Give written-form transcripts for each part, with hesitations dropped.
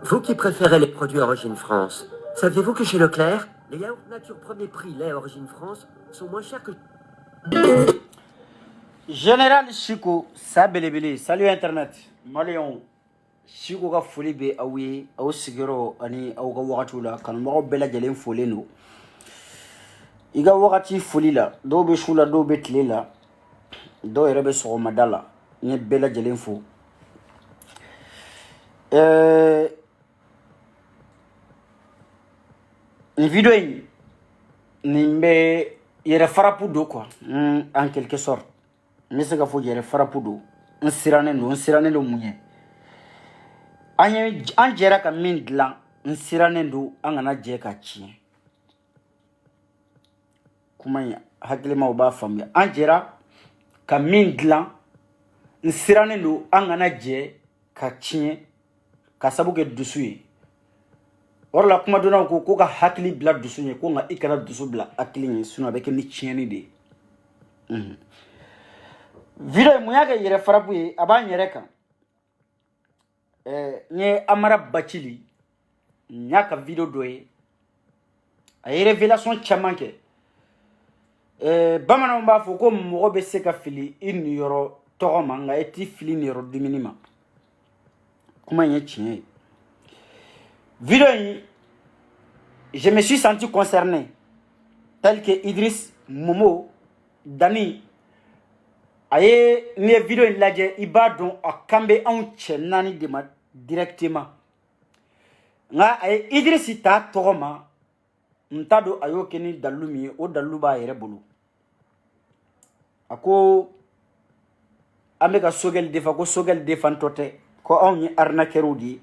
Vous qui préférez les produits Origine France, saviez-vous que chez Leclerc, les yaourts nature premier prix lait Origine France sont moins chers que... Général Chico, Sabelebele, salut Internet. Malion, Chico ka foli be aw ye, aw sigiro ani aw ka wagatiw la kanubagaw bɛɛ lajɛlen folen no. I ka wagati foli la, dɔw bɛ su la, dɔw bɛ tile la, dɔw yɛrɛ bɛ sɔgɔmada la. N ye bɛɛ lajɛlen fo. Nin video in nin bɛ yɛrɛ farapu do quoi, en quelque sorte. N bɛ se ka fɔ yɛrɛ farapu do. N sirannen do mun ye. An jɛra ka min dilan, n sirannen do an kana jɛ ka tiɲɛ. Kuma in hakilimaw b'a faamuya. An jɛra ka min dilan, n sirannen do an kana jɛ ka tiɲɛ ka sabu kɛ dusu ye. Or la kuma donna ko ka hakili bila dusu ye, ko nka I kana dusu bila hakili ye, sinon a bɛ kɛ ni tiɲɛni de ye. Video mun y'a kɛ yɛrɛ farapu ye, a b'an yɛrɛ kan. N ye Amara Bacili, n y'a ka video dɔ ye. A ye révélation caman kɛ. Bamananw b'a fɔ ko mɔgɔ bɛ se ka fili I niyɔrɔ tɔgɔ ma, nka I t'i fili niyɔrɔ dumuni ma. Kuma in ye tiɲɛ ye. Video in, je me suis senti concerné, tel que Idriss, Momo, Dani. Aye, ni video in lajɛ I b'a dɔn a kan bɛ anw cɛ naani de ma directement. Nka a ye Idriss ta tɔgɔ ma, n t'a dɔn a y'o kɛ ni dalilu min ye, o dalilu b'a yɛrɛ bolo. A ko an bɛ ka Sogɛli defa, ko Sogɛli defantɔ tɛ, ko anw ye arnaqueur de ye.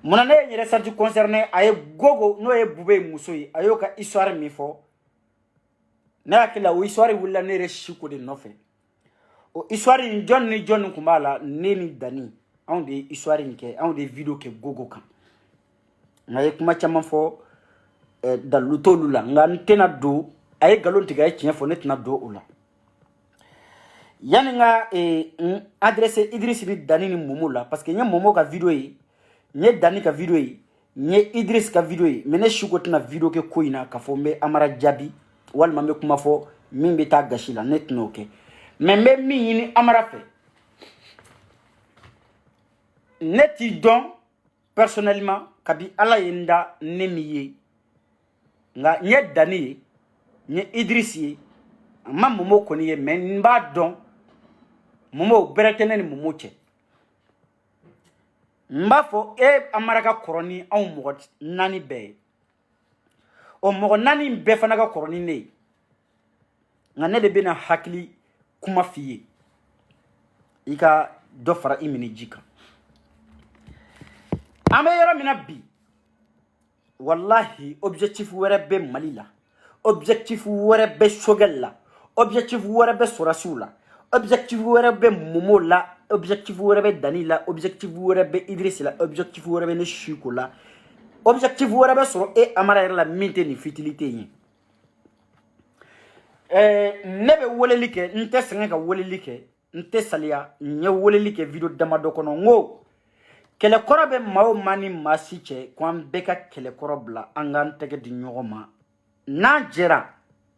Munna ne ye n yɛrɛ senti concerné, a ye Gogo n'o ye Bube muso ye, a y'o ka histoire min fɔ. Ne hakili la o histoire wulila ne yɛrɛ Siko de nɔfɛ. O histoire in jɔn ni jɔn kun b'a la, ne ni Dani, anw de ye histoire in kɛ, anw de ye video kɛ Gogo kan. Nka ye kuma caman fɔ dalilu t'olu la, nka n tɛna don, a ye nkalon tigɛ, a ye tiɲɛ fɔ, ne tɛna don o la. Yani n ka adressé Idriss ni Dani ni Momo la, parce que n ye Momo ka video ye, n ye Dani ka video ye, n ye Idriss ka video ye, mais ne Siko tɛna video kɛ ko in na k'a fɔ n bɛ Amara jaabi walima n bɛ kuma fɔ min bɛ taa gasi la, ne tɛna o kɛ. Mais n bɛ min ɲini Amara fɛ, ne t'i dɔn personnellement kabi Ala ye n da ne min ye, nka n ye Dani ye, n ye Idriss ye, n ma Momo kɔni ye, mais n b'a dɔn Momo bɛrɛ tɛ ne ni Momo cɛ. N b'a fɔ Amara ka kɔrɔ ni anw mɔgɔ naani bɛɛ ye. O mɔgɔ naani bɛɛ fana ka kɔrɔ ni ne ye. Nka ne de bɛna hakili kuma f'i ye. I ka dɔ fara I minɛ ji kan. An bɛ yɔrɔ min na bi, wallahi objectif wɛrɛ bɛ Mali la, objectif wɛrɛ bɛ Sogɛli la, objectif wɛrɛ bɛ Sorasiw la, objectif wɛrɛ bɛ Momo la, objectif wɛrɛ bɛ Dani la, objectif wɛrɛ bɛ Idriss la, objectif wɛrɛ bɛ ne Siko la, objectif wɛrɛ bɛ sɔrɔ Amara yɛrɛ la min tɛ nin futilité in ye. Ne bɛ weleli kɛ, n tɛ sɛgɛn ka weleli kɛ, n tɛ saliya, n ye weleli kɛ video damadɔ kɔnɔ, n ko kɛlɛkɔrɔ bɛ maa o maa ni maa si cɛ, ko an bɛɛ ka kɛlɛkɔrɔ bila, an k'an tɛgɛ di ɲɔgɔn ma. N'an jɛra,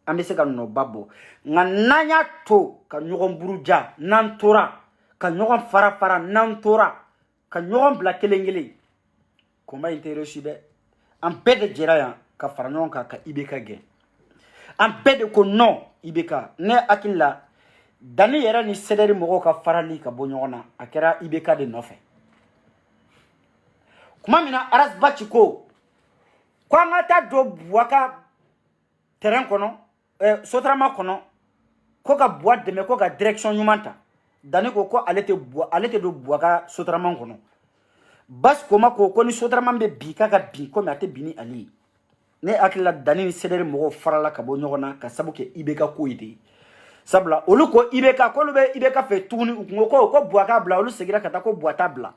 an bɛ se ka nɔba bɔ. Nka n'an y'a to ka ɲɔgɔn buruja, n'an tora ka ɲɔgɔn fara fara, n'an tora ka ɲɔgɔn bila kelen kelen, combat in tɛ réussi dɛ. An bɛɛ de jɛra yan ka fara ɲɔgɔn kan ka IBK gɛn. An bɛɛ de ko non IBK. Ne hakili la Dani yɛrɛ ni CDR mɔgɔw ka farali ka bɔ ɲɔgɔn na, a kɛra IBK de nɔfɛ. Kuma min na Aras Baci ko an ka taa don Buwa ka terrain kɔnɔ, Sotrama kɔnɔ, ko ka Buwa dɛmɛ, ko ka direction ɲuman ta. Dani ko ale tɛ don Buwa ka Sotrama kɔnɔ. Basi Koma ko ni Sotrama bɛ bi k'a ka bin komi a tɛ bin ni ale ye. Ne hakili la Dani ni CDR mɔgɔw farala ka bɔ ɲɔgɔn na ka sabu kɛ IBK ko ye de. Sabula olu ko IBK, k'olu bɛ IBK fɛ tuguni, u ko ko Buwa k'a bila, olu segira ka taa ko Buwa t'a bila.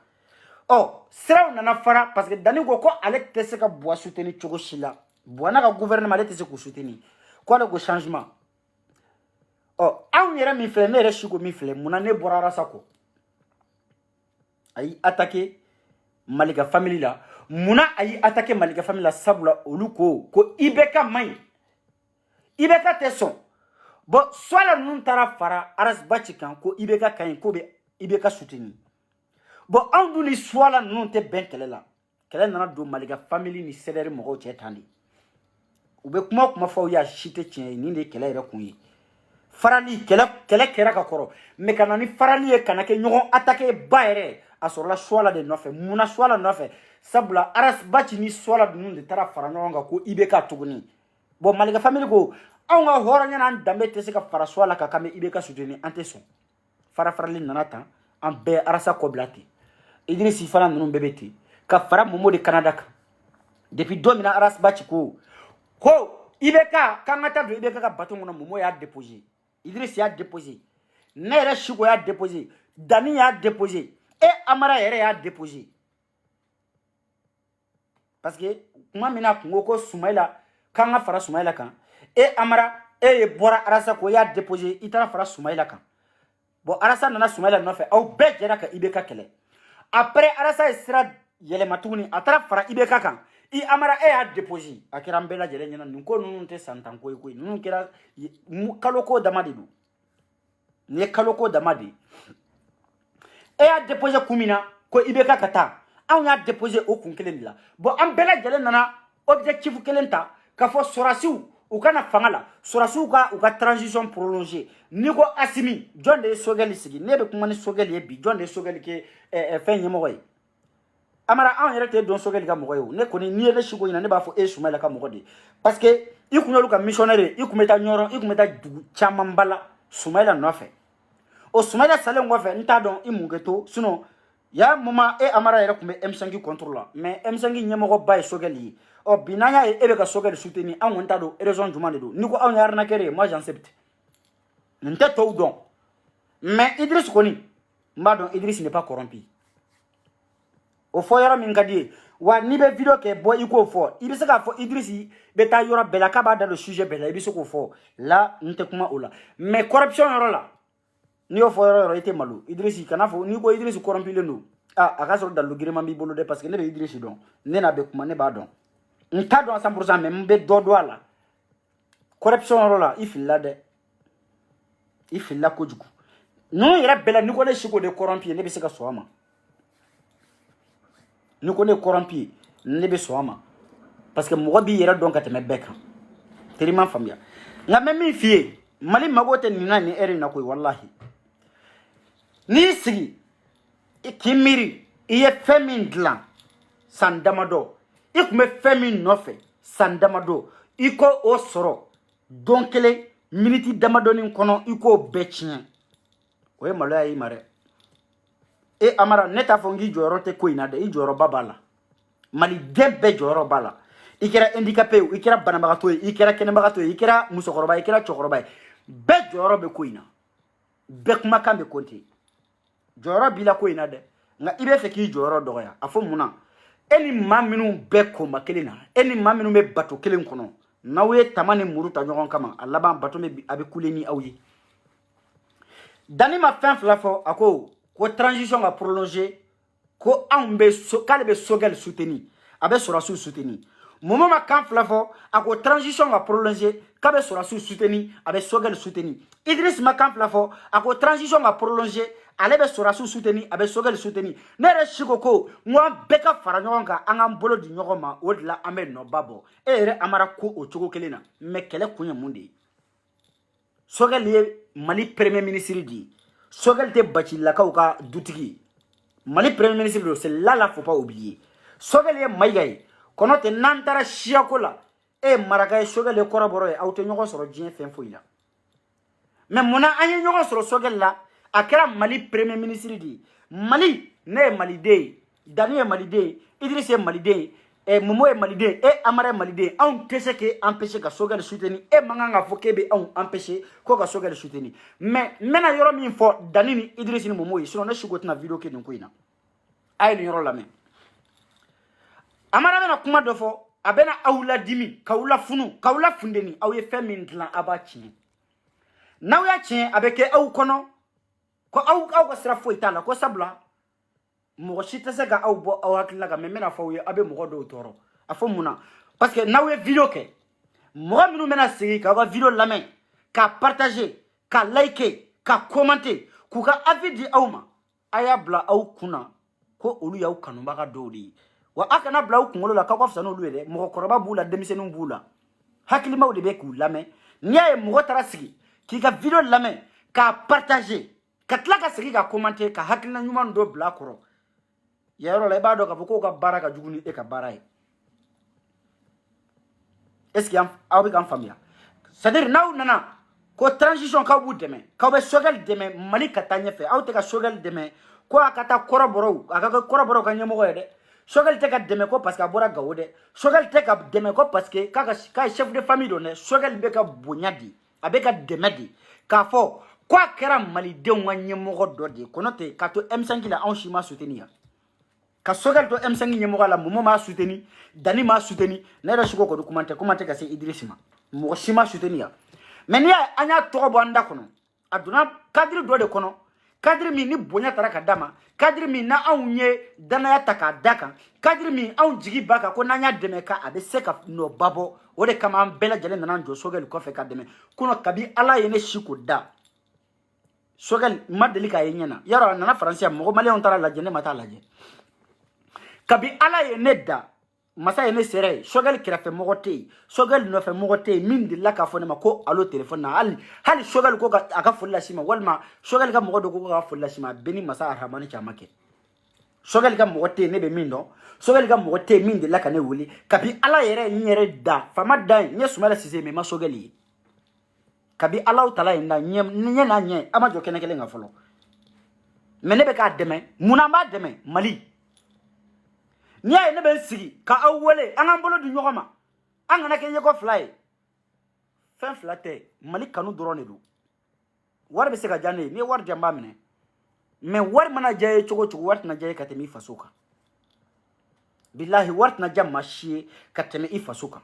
Siraw nana fara parce que Dani ko ale tɛ se ka Buwa soutenir cogo si la. Buwa n'a ka gouvernement ale tɛ se k'u soutenir. Ko ale ko changement. Anw yɛrɛ min filɛ, ne yɛrɛ Siko min filɛ, munna ne bɔra Arasa kɔ? A y'i attaqué Malika famille la. muna ayi attaquer Malika famille la sabula oluko ko ibeka may ibeka teson bon soit la nun tara fara aras bachikan ko ibeka kan ko be ibeka soutenir bon en dou ni soit la nun te ben kelela kele nana do Malika famille ni cédère mo ko tandi ube kuma fa ya chite tien ni de kele re kunyi farali kele kera ka koro me kanani farali e kanake nyogon attaquer baere asorla swala de nofe muna swala nofe sabula aras bachi ni swala dunu de tara fara nyogon ko ibeka tuguni bon Malika famille ko awga horanya nan dambe te se ka fara swala ka kame ibeka suteni ante son farali nanata an be arasa ko blati Idrissi fana nunu bebeti ka fara momo de Canada ka depuis 2 mina aras bachi ko ibeka kangata do ibeka ka baton ngono momo ya déposer Idrissi a déposé Nere Chico a déposé Dani a déposé et Amara Yere a déposé parce que kuma mina ko Soumaïla kanga fara Soumaïla kan et Amara et Bora Arasa ko ya déposé itara fara Soumaïla kan bon Arasa nana Soumaïla no fait au be jera ka ibeka kele après Arasa sera yele matuni atara fara ibeka kan I Amara a déposé akira mbela jere nyana nko nunu te santan ko nunu kira kaloko damadi du ne kaloko damadi a déposé kumina ko ibeka kata on a déposé au kunkelen la bon ambela jere nana objectif kelenta ka fo sorasiu u kana fangala sorasiu ka u ka transition prolongée ni ko asimi jonde sogeli sigi ne be kuma ni sogeli e bi jonde sogeli ke fen yemoy Amara an yɛrɛ te don sogɛli ka mɔgɔ ye o ne kɔni ni ye ne Chico ɲina ne b'a fɔ e Soumaïla ka mɔgɔ de parce que i kun y'olu ka missionnaire i kun bɛ taa ɲɔrɔn i kun bɛ taa dugu caman ba la Soumaïla nɔfɛ o Soumaïla salen kɔfɛ n t'a dɔn i mun kɛ to sinon ya moment e Amara yɛrɛ kun bɛ M5 contre la mais M5 ɲɛmɔgɔ ba ye sogɛli ye ɔ bi n'an y'a ye e bɛ ka sogɛli soutenir an kɔni t'a dɔn raison jumɛn de don ni ko anw ye arnaqueur ye moi j'accepte n tɛ tɔw dɔn mais Idriss kɔni n b'a dɔn Idriss n'est pas corrompu o fo yoro min kadi wa ni be video ke boy iko fo ibi se ka fo Idrissi be ta yoro bela ka ba da le sujet bela ibi se ko fo la nte kuma ola mais corruption yoro la ni o fo yoro ite malu Idrissi kana fo ni ko Idrissi corrompu le no aka so da lugirema bi bolo de parce que ne be Idrissi don ne na be kuma ne ba don nta don 100% mais mbe dodo ala corruption yoro la ifilla de ifilla ko juku no yera bela ni ko ne Chico de corrompu ne be se ka so ama ni ko ne corrompu ne be so ama parce que mo bi yera don ka teme beka terima famia nga memi fie mali magote ni nani eri na koy wallahi ni sigi ikimiri iye femin dlan sandamado ikume femin nofe sandamado iko o soro donkele miniti damado ni kono iko bechien oye malo ayi mare e Amara neta fongi joro te ko inade I joro babala mali dembe joro bala ikira handicapé ikira banabagato ikira kenebagato ikira musokoroba ikira chokoroba be joro be ko ina be kuma kambe konti joro bila ko inade nga ibe fe ki joro doya afo muna eni maminu be ko makelina eni maminu be bato kelen kono nawe tamani muruta nyogon kama alaba bato me abe kuleni awyi dani ma fin flafo ako ko transition a prolongé ko ambe so kale be sogel soutenir abe sorasu soutenir moment ma kan flafo ako transition a prolongé kabe sorasu soutenir abe sogel soutenir Idriss ma kan flafo ako transition a prolongé ale be sorasu soutenir abe sogel soutenir ne re Chico ko moi beka fara nyogon ka angam bolo di nyogon ma odla ame no babo e re Amara ko o chogo kelena me kele kunya mundi sogel ye Mali premier ministre di Sogel te bachi la ka dutigi Mali premier ministre c'est là faut pas oublier Sogel ye maigay kono te nantara shiakola e maragay Sogel ye koraboro e auto nyoko soro jien fen foila mais mona anye nyoko soro Sogel la akera Mali premier ministre di Mali ne Mali de Daniel Mali de Idriss Mali de e Momo Mali de e Amara Mali de on tese ke empêcher ka Sogel soutenir e manganga fo kebe on empêcher ko ka Sogel soutenir mais mena yoro min fo Danini Idriss ni Momo sinon na Chico na vidéo ke nko ina ay ni yoro la men Amara na kuma do fo abena awula dimi kawula funu kawula fundeni awye femin plan abachi nawya chien abeke aw kono ko aw ko sra fo itala ko sabla mo si tese ka aw bo aw hakila ka me mena fawo abe mo do toro afo muna parce que nawe video ke mo minu mena sigi ka video lamen ka partager ka liker ka commenter ku ka avis di awma aya bla aw kuna ko olu yaw kanu baga dodi wa akana bla aw kungolo la ka kwafsa no luede mo koroba bula demisenu bula hakili maw de be ku lamen niaye mo tara sigi ki ka video lamen ka partager ka tla ka sigi ka commenter ka hakilina nyuma ndo bla koro yaro la ba do ka ko ka baraka juguni e ka barai est-ce qu'il aw be kan famia c'est-à-dire naw nana ko transition ka bu deme ka be sogal deme mali ka tanya fe aw te ka sogal deme ko akata koroboro aka koroboro ka nyemo de sogal te ka deme ko parce que abora gawode sogal te ka deme ko parce que ka chef de famille donne sogal be ka bonyadi abe ka deme di ka fo ko akera mali de wa nyemo do de konote ka to M5 la an shima soutenir ka sogal to M5 nyemo la momo ma soutenir dani ma soutenir na ra shiko ko commenter ka se Idrissima mo shima soutenir mais ni anya to bo anda kono aduna kadri do de kono kadri mi ni bonya taraka dama kadri mi na awnye dana ya taka daka kadri mi awn jigi baka ko nanya deme ka abe seka no babo o de kama bela jale nanan jo sogal ko fe ka deme kuno kabi ala yene shiko da sogal madelika yenyana yaro nana français mo mali on tara la jene mata la je kabi ala yene da masa yene sere sogal kirafe mogote sogal no fe mogote min dilla ka fone ma ko alo telephone na hali sogal ko aka fulla sima walma sogal ka mogodo ko ka fulla sima beni masa arhamani chamake sogal ka mogote ne be min no sogal ka mogote min dilla ka ne wuli kabi ala yere nyere da fama da nye sumala sise me ma sogali kabi ala taala inda nye na nye ama jo kene kele nga folo mene be ka deme munamba deme mali niya ne ben sigi ka awole an bolo du nyogoma an na ke yego fly fen flate mali kanu drone du war be se ka jane ni war jamba mine me war mana jaye chogo chogo war na jaye katemi fasuka billahi war na jamma shi katemi ifasuka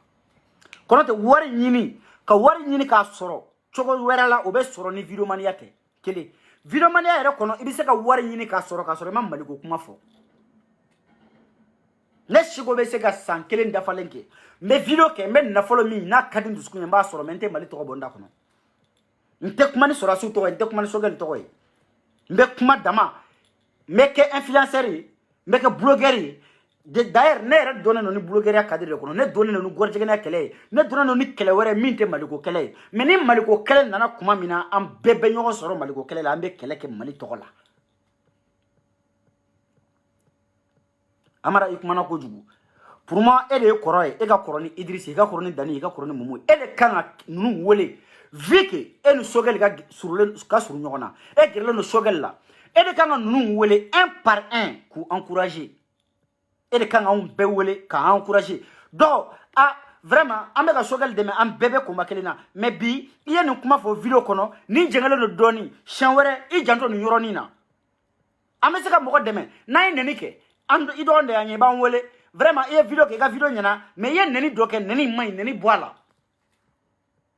kono te war nyini ka soro chogo werala obe soro ni video mania te kele video mania ere kono ibise ka war nyini ka soro mam mali go kuma fo ne shigo be se ga san kelen da falenke me video ke men na follow mi na kadin dusku nyamba soro mente mali to bonda kono nte kuma ni soro su to nte kuma ni sogal to mbe kuma dama meke influencer meke blogger de d'ailleurs ne re donne no ni blogger akadire kono ne donne no gorjege na kele ne donne no ni kele were minte mali ko kele me ni mali ko kele nana kuma mina am bebe nyogo soro mali ko kele la ambe kele ke mali to la amara ikumana ko jugu pour moi ele koroy e ga koroni Idriss e ga koroni Dani e ga koroni Momo ele kana nunu wole vike enu sogel ga surule ka suru nyona e gerle no sogel la ele kana nunu wole un par un ku encourager ele kana on be wole ka encourager do a vraiment ambe ga sogel de me am bebe ko makelina mais bi yenu kuma fo video kono ni jengale no doni chanwere I janto no yoroni na amese ka mo deme na nenike ando idonde anye ban wole vraiment e video ke ga video nyana mais ye neni doke neni mai neni boala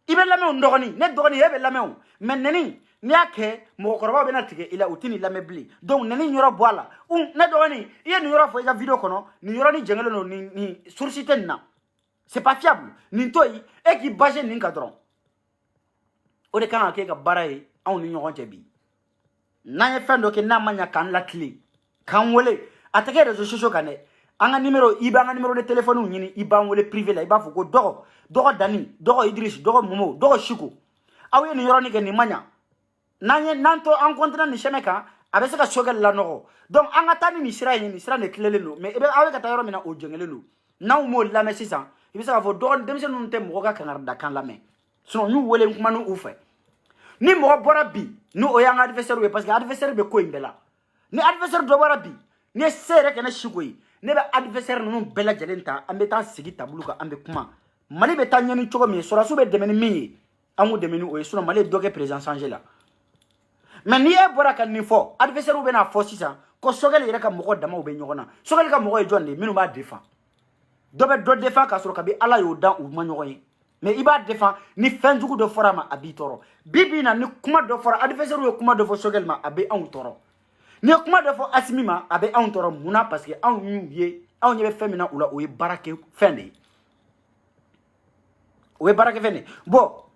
ibe lame ndogoni ne dogoni ebe lame mais neni ni ake mo koroba be na tige ila utini lame bli donc neni nyoro boala ne dogoni ye ni nyoro fo ga video kono ni nyoro ni jengelo no ni sourcité na c'est pas fiable ni toyi e ki baje ni kadron o de kan ake ga barai on ni nyoro jebi na ye fendo ke na manya kan la clé kan wole atake réseaux sociaux kane anga numéro de téléphone nyini iba wole privé la iba fuko dogo Dani dogo Idriss dogo Momo dogo Shiko awe ni yoro ni ke ni manya nanye nanto en kontra ni shemeka abe se ka sogel la nogo donc anga tani ni sira ne klele no mais ebe awe ka tayoro mina o jengele no na mo la me sisa ibe se ka fo dogo demse no ntem mo ga kangar da kan la me sinon ñu wole kuma no ufe ni mo bora bi no o yang adversaire we parce que adversaire be ko imbela ni adversaire do bora bi ne sere kana shikoyi ne be adversaire no bela jalenta ambe ta sigi tabuluka ambe kuma mali be tanya ni chogo mi sora su be demeni mi amu demeni o sura mali doge présence angela mais ni e bora kan ni fo adversaire be na fo sisa ko sogel yere ka mo dama o be nyogona sogel ka mo e jonde minu ba défend do défend ka soro ka bi ala yo dan o ma nyogoyi mais iba défend ni fenjugu do forama abi toro bibi na ni kuma do fora adversaire yo kuma do fo sogel ma abi an toro ni kuma dɔ fɔ Asimi ma a bɛ anw tɔɔrɔ mun na parce que anw y'u ye anw ɲɛ bɛ fɛn min na u la o ye baara kɛ fɛn de ye o ye baara kɛ fɛn de ye bon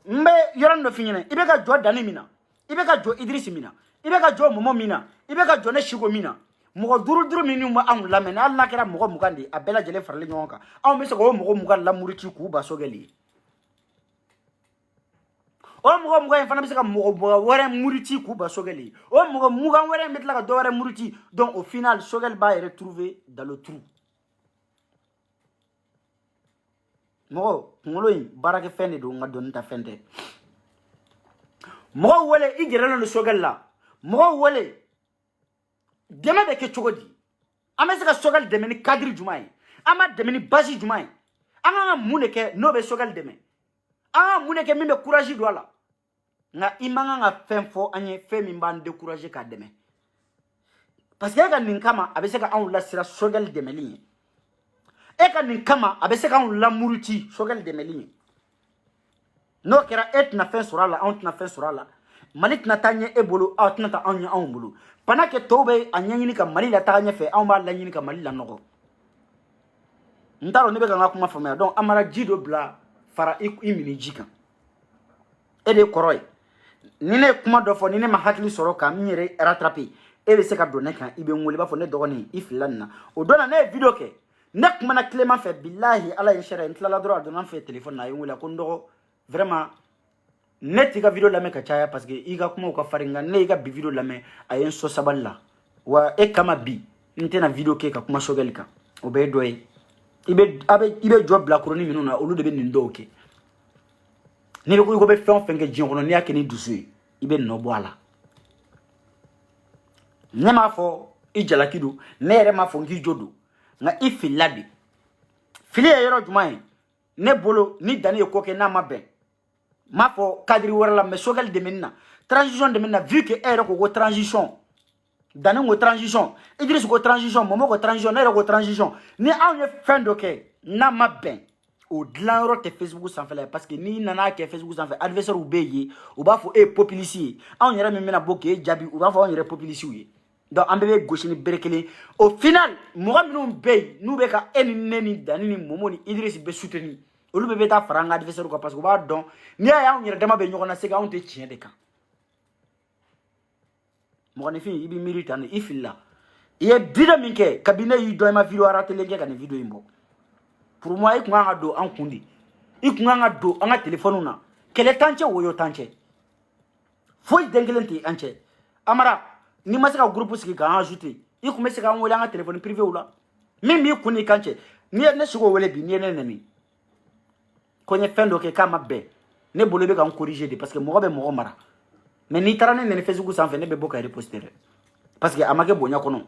n bɛ yɔrɔ dɔ f'i ɲɛna i bɛ ka jɔ Dani min na i bɛ ka jɔ Idrisi min na i bɛ ka jɔ Momo min na i bɛ ka jɔ ne Siko min na mɔgɔ duuru minnu bɛ anw lamɛn hali n'a kɛra mɔgɔ 20 de ye a bɛɛ lajɛlen faralen ɲɔgɔn kan anw bɛ se k'o mɔgɔ 20 lamurici k'u ba sogɛli ye o mɔgɔ 20 in fana bɛ se ka mɔgɔ wɛrɛ murici k'u ba sogɛli ye o mɔgɔ 20 wɛrɛ in bɛ tila ka dɔ wɛrɛ murici donc au final sogɛli b'a retrouver dans le trou mɔgɔ kunkolo in baarakɛ fɛn de don nka dɔnni ta fɛn tɛ mɔgɔw wele i gɛrɛlen don sogɛli la mɔgɔw wele dɛmɛ bɛ kɛ cogo di an bɛ se ka sogɛli dɛmɛ ni cadre jumɛn ye an b'a dɛmɛ ni base jumɛn ye an kan ka mun de kɛ n'o bɛ sogɛli dɛmɛ an ka mun de kɛ min bɛ courage don a la nka i man kan ka fɛn fɔ an ye fɛn min b'an décourager k'a dɛmɛ parce que e ka nin kama a bɛ se ka anw lasira sogɛli dɛmɛli ye e ka nin kama a bɛ se k'anw lamuruti sogɛli dɛmɛli ye n'o kɛra e tɛna fɛn sɔrɔ a la anw tɛna fɛn sɔrɔ a la Mali tɛna taa ɲɛ e bolo aw tɛna taa anw ɲɛ anw bolo pendant que tɔw bɛ a ɲɛɲini ka Mali la taga ɲɛfɛ anw b'a laɲini ka Mali lanɔgɔ n t'a dɔn ne bɛ ka n ka kuma faamuya donc an mara ji dɔ bila fara i mini ji kan e de ye kɔrɔ ye ni ne ye kuma dɔ fɔ ni ne ma hakili sɔrɔ ka n yɛrɛ rattraper e bɛ se ka don ne kan i bɛ n wele i b'a fɔ ne dɔgɔnin i filila nin na o don na ne ye video kɛ ne kumana tilema fɛ bilahi ala ye n sariya n tilala dɔrɔn a donna n fɛ téléphone na a ye n wele ko n dɔgɔ vraiment ne t'i ka video lamɛn ka caya parce que i ka kumaw ka farin nka ne y'i ka bi video lamɛn a ye n sɔn sabali la wa e kama bi n tɛna video kɛ ka kuma sogɛli kan o bɛɛ ye dɔ ye i bɛ jɔ bilakoronin minnu na olu de bɛ nin dɔw kɛ n'i bɛ ko i ko bɛ fɛn o fɛn kɛ diɲɛ kɔnɔ n'i y'a kɛ ni dusu ye i bɛ nɔ bɔ a la ne m'a fɔ i jalaki don ne yɛrɛ m'a fɔ n k'i jo don nka i filila de fili ye yɔrɔ jumɛn ye ne bolo ni Dani ye ko kɛ n'a ma bɛn m'a fɔ cadre wɛrɛ la mais sogɛli dɛmɛni na transition dɛmɛni na vu que e yɛrɛ ko ko transition Dani ko transition Idriss ko transition Momo ko transition ne yɛrɛ ko transition ni anw ye fɛn dɔ kɛ n'a ma bɛn o dilan yɔrɔ tɛ Facebook sanfɛla ye parce que n'i nana kɛ Facebook sanfɛ adversaire bɛ yen u b'a fɔ e ye populiste ye anw yɛrɛ min bɛna bɔ k'e jaabi u b'a fɔ anw yɛrɛ populiste ye donc an bɛɛ bɛ gosi ni bere kelen au final mɔgɔ minnu bɛ yen n'u bɛ ka e ni ne ni Dani ni Momo ni Idriss bɛ soutenir olu bɛɛ bɛ taa fara an ka adversaire kan parce que u b'a dɔn n'i y'a ye anw yɛrɛ dama bɛ ɲɔgɔn na c'est que anw tɛ tiɲɛ de kan mɔgɔninfin i bɛ miiri tan de i filila i ye video min kɛ kabini ne y'i dɔn i ma video aratelé kɛ ka nin video in bɔ pour moi i kun kan ka don an kun de i kun kan ka don an ka téléphone na kɛlɛ t'an cɛ woyo t'an cɛ foyi den kelen tɛ an cɛ Amara n'i ma se ka groupe sigi k'an ajouter i kun bɛ se k'an wele an ka téléphone privé la min b'i kun n'i kan cɛ n'i ye ne sigi o wele bi n'i ye ne nɛni ko n ye fɛn dɔ kɛ k'a ma bɛn ne bolo i bɛ ka n corriger de parce que mɔgɔ bɛ mɔgɔ mara mais n'i taara ne nɛni Facebook sanfɛ ne bɛ bɔ ka reposter dɛ parce que a ma kɛ bonya kɔnɔ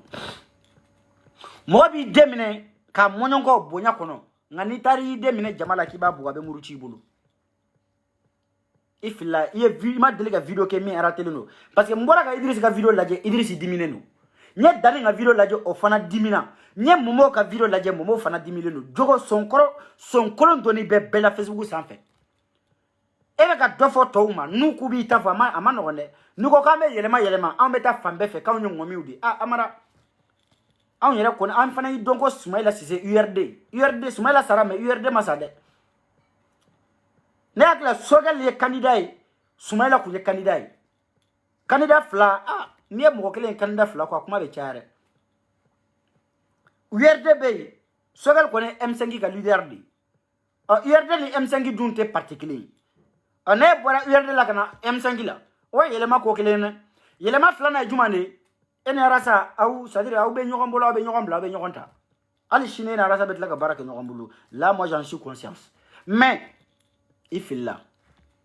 mɔgɔ b'i den minɛ ka mɔɲɔgɔn bonya kɔnɔ nka n'i taara i den minɛ jama la k'i b'a bugɔ a bɛ muruci i bolo i filila i ma deli ka video kɛ min aratelé don parce que n bɔra ka Idriss ka video lajɛ Idriss diminen don n ye Dani ka video lajɛ o fana dimina n ye Momo ka video lajɛ Momo fana dimilen don jogo sonkolon donni bɛ bɛɛ la Facebook sanfɛ e bɛ ka dɔ fɔ tɔw ma n'u k'u b'i ta fɔ a ma nɔgɔn dɛ n'u ko k'an bɛ yɛlɛma anw bɛ taa fan bɛɛ fɛ k'anw ye ŋɔmiw de Amara anw yɛrɛ kɔni an fana y'i dɔn ko Soumaïla Cissé URD Soumaïla sara mais URD ma sa dɛ ne hakili la sogɛli ye candidat ye Soumaïla kun ye candidat ye candidat fila n'i ye mɔgɔ kelen ye candidat fila ko a kuma bɛ caya dɛ URD bɛ yen sogɛli kɔni ye M5 ka leader de ye URD ni M5 dun tɛ parti kelen ye ne bɔra URD la ka na M5 la o ye yɛlɛma ko kelen dɛ yɛlɛma filanan ye jumɛn de ye e ni Arasa aw c'est à dire aw bɛ ɲɔgɔn bolo aw bɛ ɲɔgɔn bila aw bɛ ɲɔgɔn ta hali sini e ni Arasa bɛ tila ka baara kɛ ɲɔgɔn bolo là moi j'en suis conscience mais i filila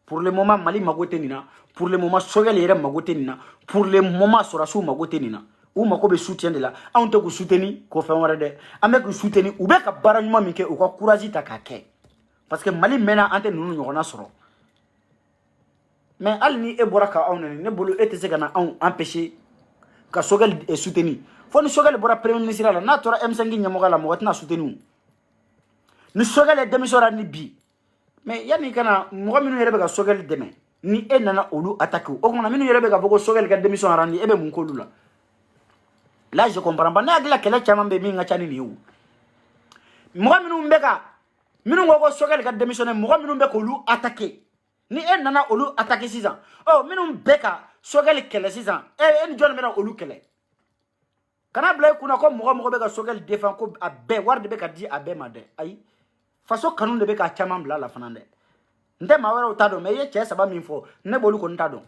pour le moment Mali mago tɛ nin na pour le moment sogɛli yɛrɛ mago tɛ nin na pour le moment sɔrɔsiw mago tɛ nin na u mago bɛ soutien de la anw tɛ k'u soutenir ko fɛn wɛrɛ dɛ an bɛ k'u soutenir u bɛ ka baara ɲuman min kɛ u ka courage ta k'a kɛ parce que Mali mɛnna an tɛ ninnu ɲɔgɔnna sɔrɔ mais hali ni e bɔra ka anw nɛni ne bolo e tɛ se ka na anw empêcher ka sogɛli soutenir fo ni sogɛli bɔra premier ministre la n'a tora M5 ɲɛmɔgɔ la mɔgɔ tɛna soutenir ni sogɛli ye démission ra ni bi mais yanni kana mɔgɔ minnu yɛrɛ bɛ ka sogɛli dɛmɛ ni e nana olu attaquer o kumana minnu yɛrɛ bɛ ka fɔ ko sogɛli ka démission ra ni e bɛ mun k'olu la Là je comprends pas. Na gila kele chama be mi nga chani ni wu. Mo minnu mbeka minnu ko Sogɛl ka démissionner mo minnu be ko lu attaquer. Ni e nana olu attaquer sisan. Oh minnu beka Sogɛl kele sisan. E ni jone mena olu kele. Kana bla kuna ko mo be ka Sogɛl défend ko abe war de be ka di abe ma de. Ayi. Faso kanun de be ka chama bla la fana de. Nde ma wara utado me ye che saba min fo ne bolu ko ntado.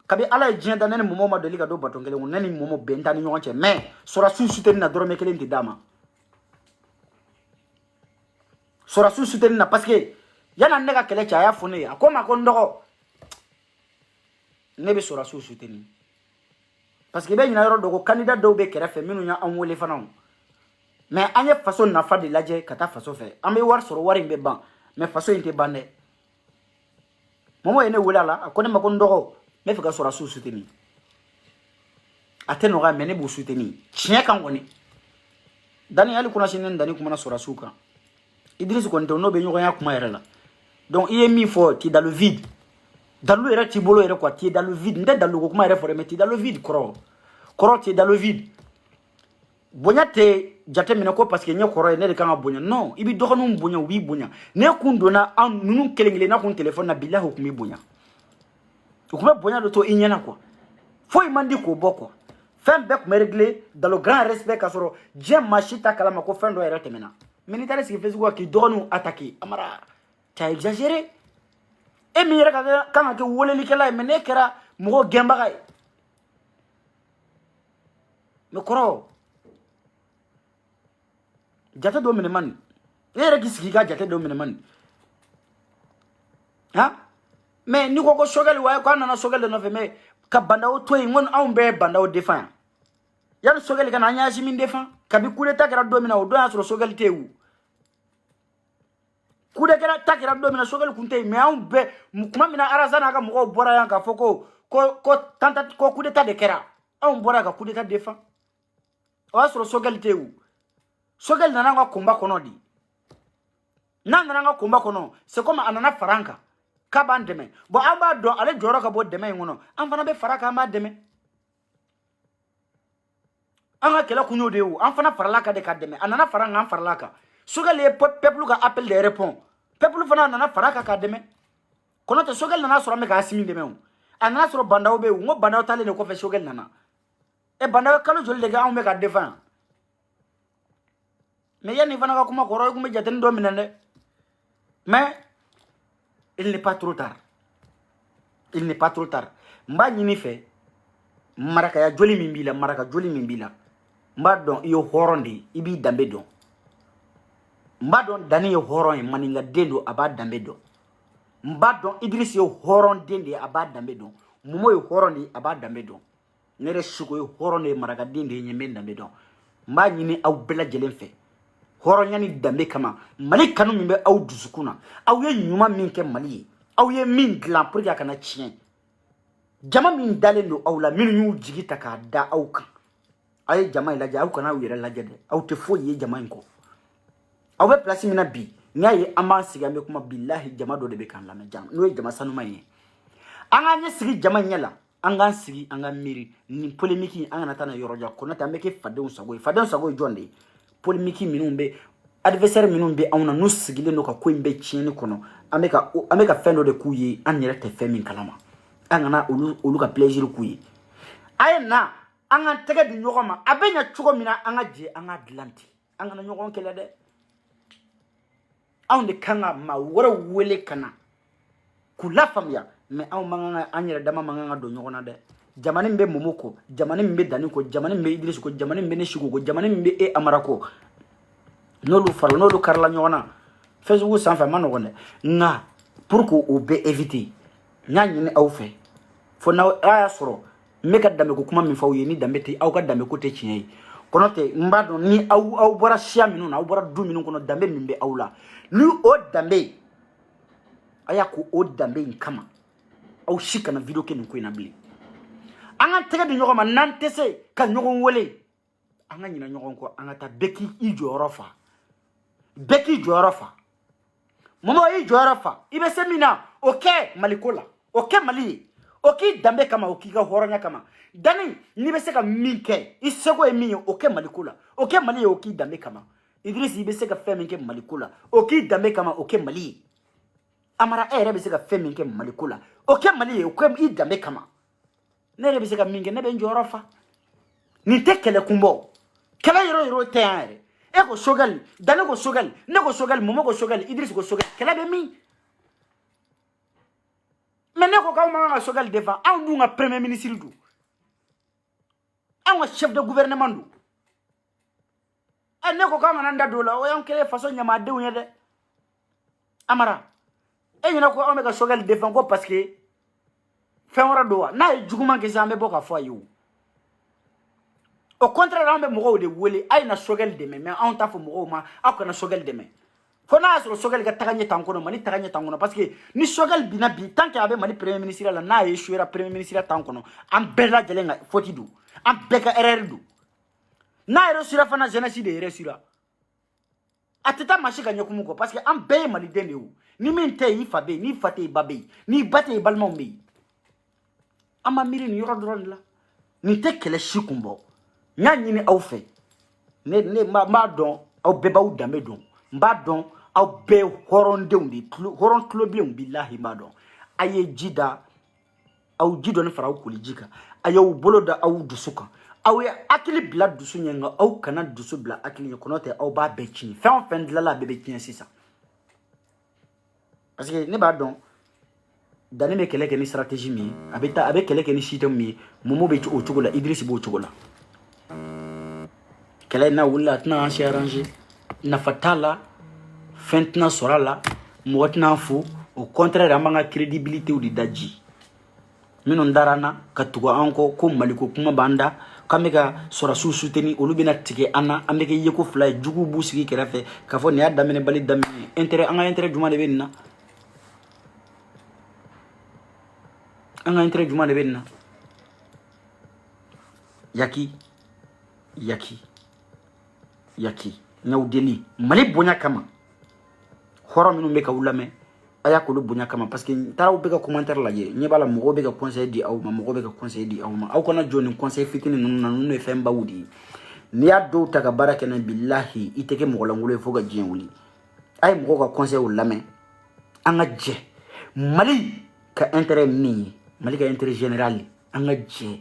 Kabi ala jien da nene momo ma deli ka do baton kele nene momo benta ni ñoŋ che mais sora su soutenir na dorome kele nti dama sora su soutenir na parce que yana ne ka kele cha ya fone akoma ko ndogo ne be sora su soutenir parce que be ñina yoro dogo candidat do be kere fe minu nya an wole fana mais anye façon na fa de laje kata façon fe ambe war soro wari be ban mais façon inte bande momo ene wala la akone ma ko ndogo me fika sora su soutenir ate no ga mene bu soutenir chien kan woni dani ali kuna sinen dani kuma na sora suka Idriss ko nto no be nyoko ya kuma yere la donc il est mis fort ti dans le vide dans le yere ti bolo yere quoi ti dans le vide nde dans le ko kuma yere fort mais ti dans le vide koro ti dans le vide bonya te jate mine ko parce que nye koro ne de kan bonya non ibi doxonu bonya wi bonya ne kun dona an nunu kelengele na kun téléphone na billahi ko mi bonya ko bonya do to inyana quoi faut imandi ko boko fin bec me régler dans le grand respect kasoro j'aime machita kalama ko fin do era temena militaire qui fait quoi qui doit attaquer amara t'as exagéré et mi reka kan ke woleli kala me ne kera mo gemba kay me koro jate do mene man ere ki sigi ga jate do mene man ha mais ni ko Sogɛl wa ko nana Sogɛl de no fe mais ka banda o toy ngon aw be banda o défend yan Sogɛl kana nya si min défend ka bi coup d'état kera do mina o do ya so Sogɛl tewu coup d'état kera do mina Sogɛl kunte mais aw be kuma mina arazana ka mo bora yan ka foko ko tanta ko coup d'état de kera aw bora ka coup d'état défend o so Sogɛl tewu Sogɛl nana nga komba kono di nana nga komba kono c'est comme anana faranka kaban deme bo amba do ale joro ka bo deme ngono an fana be faraka amba deme anga kela kunyo de wu an fana farala ka de ka deme anana faranga an farala ka Sogɛl e peuple ka appel de répond peuple fana anana faraka ka deme kono te Sogɛl nana soro me ka asimi deme wu anana soro bandawo be wu ngo bandawo tale ne ko fe Sogɛl nana e bandawo kalo joli de ga an me ka défend mais yani fana ka kuma koro kuma jaten do minande mais il n'est pas trop tard. Il n'est pas trop tard. Mba nyini fe maraka ya joli mimbila maraka joli mimbila. Mba don iyo horondi ibi dambe don. Mba don dani yo horon maninga dendo aba dambe don. Mba don Idriss yo horon dende aba dambe don. Mumo yo horondi aba dambe don. Nere shuko yo horonde maraka dende nyembe dambe don. Mba nyini au bela jelen fe. Horonyani dambe kama mali kanu mimbe au dusukuna au ye nyuma minke mali au ye min glan pour ya kana chien jama min dalendo au la min yu jigita ka da au kan ay jama ila ja au kana wire la jade au te fo ye jama nko au be place mina bi nyaye amba siga me kuma billahi jama do de be kan la me jam no jama sanu maye anga nye sigi jama nyala anga sigi anga miri ni polémique anga natana yoroja ko nata meke fadon sago jonde polémique minumbe adversaire minumbe awna no sigile no ka ko imbe chini kono ameka fendo de kuyi anyere te femi kalama angana olu ka plaisir kuyi ayena anga tege di nyogoma abenya chugo mina anga je anga atlanti anga na nyogon kele de awne kanga ma wora wele kana kula famya me aw manga anyere dama manga do nyogona de jamani mbe momoko jamani mbe dani ko jamani mbe Idriss ko jamani mbe ne shigo ko jamani mbe e amarako nolu farlo nolu karla nyona Facebook sans fa manogone nga pour ko obe éviter nyanyi ne aw fe fo na aya soro meka dambe ko kuma min fa yeni dambe te aw ka dambe ko te chien kono te mbado ni aw bora shia minu na aw bora du minu kono dambe mbe awla lu o dambe aya ko o dambe kama aw shika na video ke nko ina bli anga tege di nyogoma nantese ka nyogon wole anga nyina nyogon ko anga ta beki ijorofa momo ijorofa ibe semina okay malikola okay mali oki dambe kama oki ka horonya kama dani ni be se ka min kɛ I seko e min ye o kɛ Maliko la o kɛ Mali ye o k'i dambe kama Idriss I be se ka fɛn min kɛ Maliko la o k'i dambe kama o kɛ Mali ye Amara e yɛrɛ be se ka fɛn min kɛ Maliko la o kɛ Mali ye o kɛ I dambe kama ne yɛrɛ be se ka min kɛ ne be n jɔyɔrɔ fa nin tɛ kɛlɛ kunbɔ kɛlɛ yɔrɔ tɛ yan yɛrɛ e ko Choguel Dani ko Choguel ne ko Choguel Momo ko Choguel Idriss ko Choguel kɛlɛ be min mais ne ko k'aw man kan ka Choguel défend anw dun ka premier ministre du anw ka chef de gouvernement du ne ko k'an kana n da don o la o y'anw kɛlen faso ɲamadenw ye dɛ Amara e ɲɛna ko anw bɛ ka Choguel défend ko parce que fɛn wɛrɛ don wa n'a ye juguman kɛ sisan an bɛ bɔ k'a fɔ a ye o au contraire an bɛ mɔgɔw de wele a ye na Choguel dɛmɛ mais anw t'a fɔ mɔgɔw ma aw kana Choguel dɛmɛ fo n'a y'a sɔrɔ Choguel ka taga ɲɛ t'an kɔnɔ Mali taga ɲɛ t'an kɔnɔ parce que ni Choguel binna bi tant que a bɛ Mali premier ministre la n'a ye échoué premier ministre t'an kɔnɔ an bɛɛ lajɛlen ka faute don an bɛɛ ka erreur don n'a réussira fana jeunesse de réussira a tɛ taa maa si ka ɲɛkumu kɔ parce que an bɛɛ ye Maliden de ye o ni min tɛ yen I fa bɛ yen ni fa tɛ yen I ba bɛ yen ni ba tɛ yen I balimaw bɛ yen an ma miiri nin yɔrɔ dɔrɔn de la nin tɛ kɛlɛ si kun bɔ n y'a ɲini aw fɛ ne n b'a dɔn aw bɛɛ b'aw danbe dɔn n b'a dɔn aw bɛɛ hɔrɔndenw de hɔrɔn tulobilenw bilahi n b'a dɔn a ye ji da aw ji dɔɔni fara aw koli ji kan a y'aw bolo da aw dusu kan aw ye hakili bila dusu ɲɛ nka aw kana dusu bila hakili ɲɛ kɔnɔ tɛ aw b'a bɛɛ tiɲɛ fɛn o fɛn dilanla a bɛɛ bɛ tiɲɛ sisan parce que ne b'a dɔn Dani bɛ kɛlɛ kɛ ni stratégie min ye a bɛ kɛlɛ kɛ ni système min ye Momo bɛ o cogo la Idriss b'o cogo la kɛlɛ n'a wulila a tɛna an se arranger nafa t'a la fɛn tɛna sɔrɔ a la mɔgɔ tɛna an fo au contraire an b'an ka crédibilité de daji minnu dara na ka tugu an kɔ ko Maliko kuma b'an da k'an bɛ ka sɔrɔsiw soutenir olu bɛna tigɛ an na an bɛ kɛ yeko fila ye juguw b'u sigi kɛrɛfɛ k'a fɔ nin y'a daminɛ bali daminɛ intérêt an ka intérêt jumɛn de bɛ nin na an ka intérêt jumɛn de bɛ nin na yaki n y'aw deli Mali bonya kama hɔrɔn minnu bɛ k'aw lamɛn a y'a k'olu bonya kama parce que n taara aw bɛ ka commentaire lajɛ ɲɛ b'a la mɔgɔw bɛ ka conseil di aw ma mɔgɔw bɛ ka conseil di aw ma aw kana jɔ nin conseil fitinin ninnu na ninnu ye fɛn baw de ye n'i y'a dɔw ta ka baara kɛ n'a ye bilahi I tɛ kɛ mɔgɔ lankolon ye fo ka diɲɛ wuli a ye mɔgɔw ka conseil lamɛn an ka jɛ Mali ka intérêt min ye Mali ka intérêt général an ka jɛ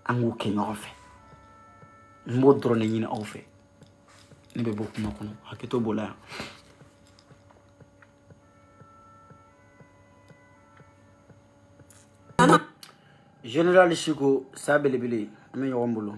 an k'o kɛ ɲɔgɔn fɛ n b'o dɔrɔn de ɲini aw fɛ ne bɛ bɔ kuma kɔnɔ hakɛto b'o la yan Général Siko sa belebele an bɛ ɲɔgɔn bolo